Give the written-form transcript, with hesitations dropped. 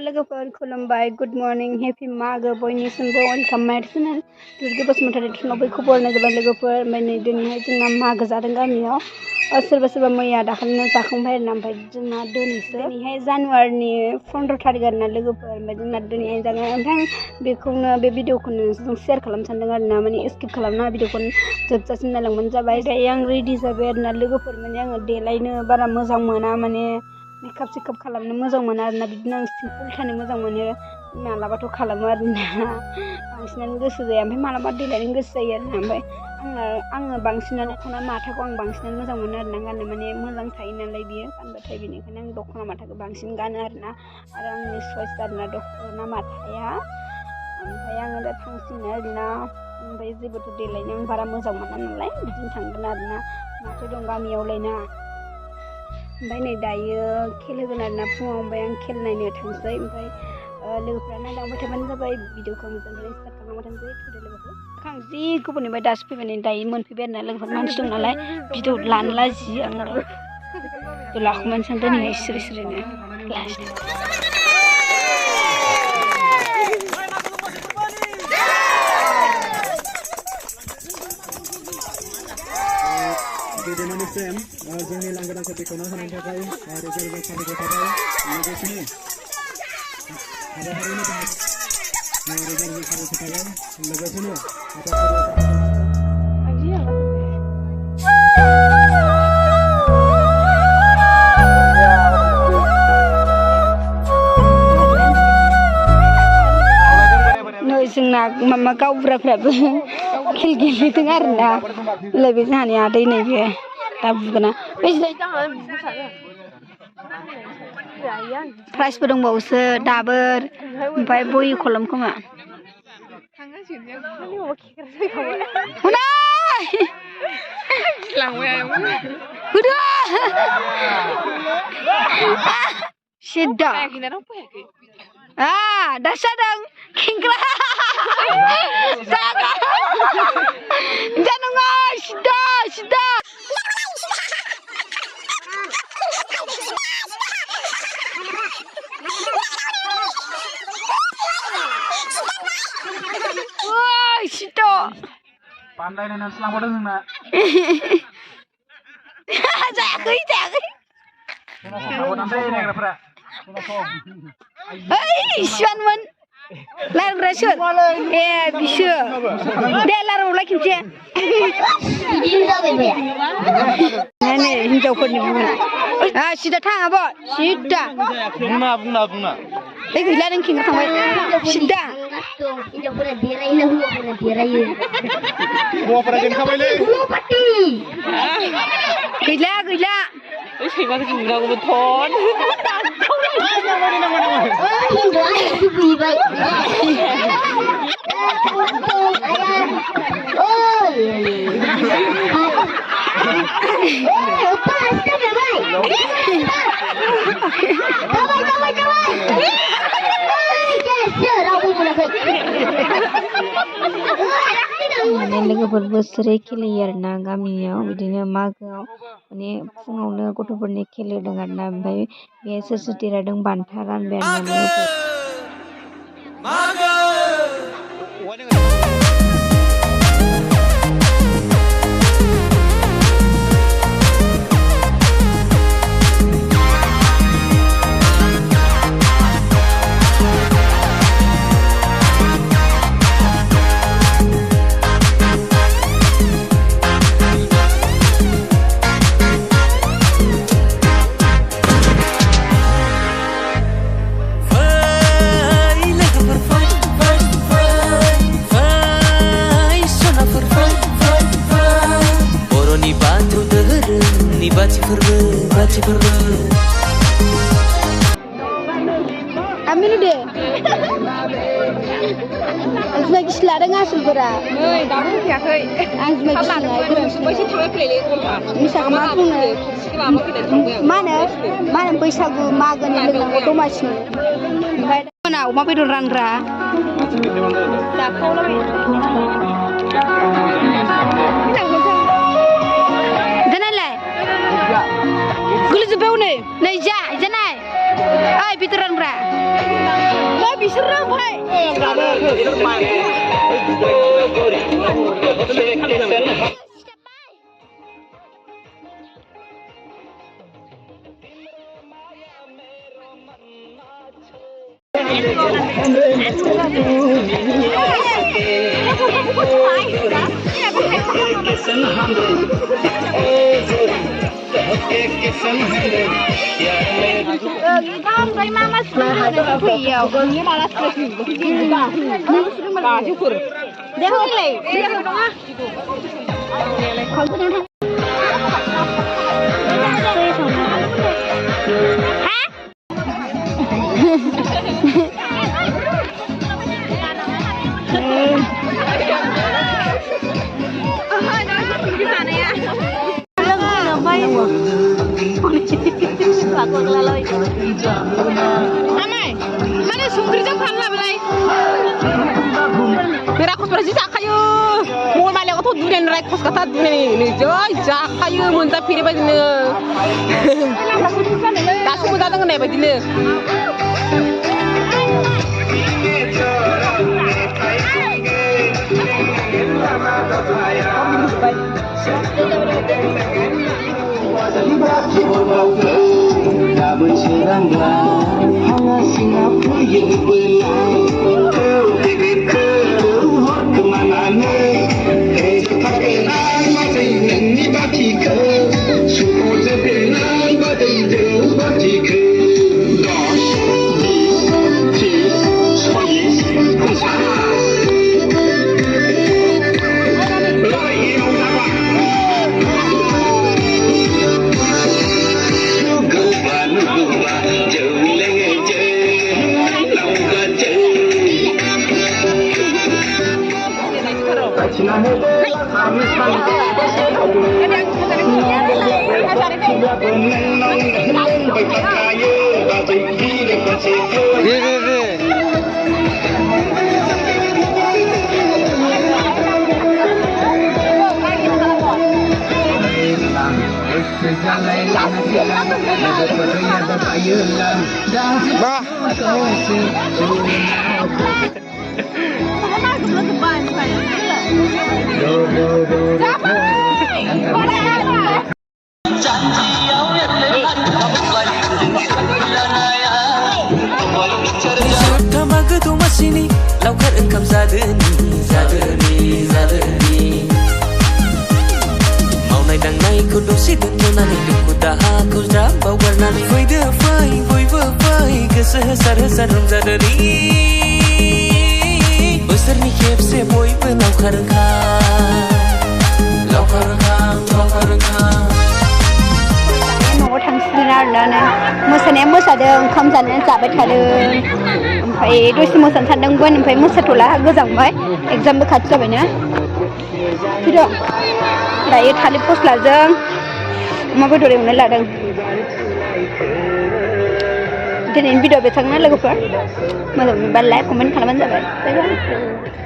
लोगोफोर खुलुमबाय good morning happy मागो बयनिसिमबो welcome माय चेनेल दुर्गे बसुमतारी थुनाव बयखौ बरायनाय जाबाय लोगोफोर ओमफ्राय नै दिनैहाय जोंना मागो जादों गामियाव सोरबा सोरबा मैया दाखालिनो जाखांबाय आरोना ओमफ्राय जोंना दिनैहाय जानुवारिनि 15 थारिख आरोना लोगोफोर ओमफ्राय जोंना दिनैहाय जागोन ओमफ्राय बेखौनो बे भिडिअखौनो जों शेयार खालामनो सानदों आरोना माने स्किप खालामना भिडिअखौ जोबजासिम नायलांबानो जाबाय दायो आं रेडि जाबाय आरोना लोगोफोर माने आङो देलायनो बारा मोजां मोना माने मेकआप सेकआप खालामनो मोजां मोना आरोना बिदिनो आं सिम्पोल थानो मोजां मोनो मालाबाथ' खालामो आरोना बांसिनानो गोसो जाया ओमफ्राय मालाबा देलायनो गोसो जायो आरोना ओमफ्य आङो बांसिनानो दख'ना माथाखौ आं बांसिनानो मोजां मोनो आरोना गाननो माने मोजां थायो नालाय बियो गानबाथाय बेनिखायनो आं दख'ना माथाखौ बांसिन गानो आरोना आरो आंनि चइस आरोना दख'ना माथाया ओमफ्राय आङो दा थांसिगोन आरोना ओमफ्राय जेबोथ' देलायनो आं बारा मोजां मोना नालाय बिदिनो थांगोन आरोना माथो दं गामियावलायना ओमफ्राय नै दायो खेल होगोन आरोना फुङाव ओमफ्राय आं खेल नायनो थांसै ओमफ्राय लोगोफोरा नायलांबाय थाबानो जाबाय भिडिअखौ मोजाङै स्टार्ट खालामबाय थानोसै थुदो लोगोफोर आं जि गुबुननिफ्राय दासो फैबाय दायो मोनफैबाय आरोना लोगोफोर मानसि दं नालाय भिडिअ लानो लाजियो आङो लाखुमानो सानदों नै सिरि सिरिनो जोंनि लांगोनाखौ बेखेवना होनायनि थाखाय रोजा रोजा साबायखर थाबाय लोगोसेनो हाबाफारिनि थाखाय रोजा रोजा साबायखर थाबाय लोगोसेनो नै जोंना मामा गावबुराफ्राबो खेल गेलेदों आरोना लोगो जोंहानि आदै नैबे दा बुगोना प्राइजबो दंबावोसो दाबोर ओमफ्राय बहि कलम खोमा सिदा दासो जादों खेंग्रा जानाङा सिदा सिदा सिदा बानलायनायनासो लांबावदों जोंना जायाखै सिवानमोन लायरायग्रा सोर बिसो दे लायरायबावलाय खेनसे नै हिनजावफोरनि बुंनाय सिदा थाङाबो सिदा बुंना गैला नों खेंग्रा थांबाय सिदा हिनजावफोरा देरायो हौवाफोरा देरायो हौवाफोरा देरखाबायलै गैला सैमाखौ बुंनांगौमोन थन माने लोगोफोर बोसोरै खेलेयो आरोना गामियाव बिदिनो मागोआव माने फुङावनो गथ'फोरनि खेल होदों आरोना ओमफ्राय बे सोर सोर देरहादों बान्था रानबाय आरोना लोगोफोर Aminu deh. Lagi जादों आसोलफोरा नै दाबो फैयाखै आं जुमाय फिसिनाय गोरोन्थि बैसे थांलाय फैलाय गथा मिसाखौ मा बुङो माबा फैनाय थांबाय आं मा होनो बैसागु मागोनि लोंनांगौ दमासिनि ओमफ्राय मोना अमा बेदर रानग्रा जानायलाय गोलैजोब्बाय हनै नै जा जानाय ओइ बेदर रानग्रा नै बिसोर रोंबाय mana sumbernya mana belai? Berakos berarti cakayu. Mau malah aku tuh dunia berakos kata dunia ini. Joy cakayu muntah pilih begini. Kasih muntah dengan apa begini? मोसानाया मोसादों ओंखाम जानाया जाबाय थादों ओमफ्राय दसे मोसानो सानदोंमोन ओमफ्राय मोसाथ'ला गोजांबाय एगजामबो खाथि जाबायना फैदो दायो थालिर फस्लाजों अमा बेदर एवनो लादों दिनैनि भिडिअ बेसेबांनो लोगोफोर मोजां मोनबा लाइक कमेन्ट खालामबानो जाबाय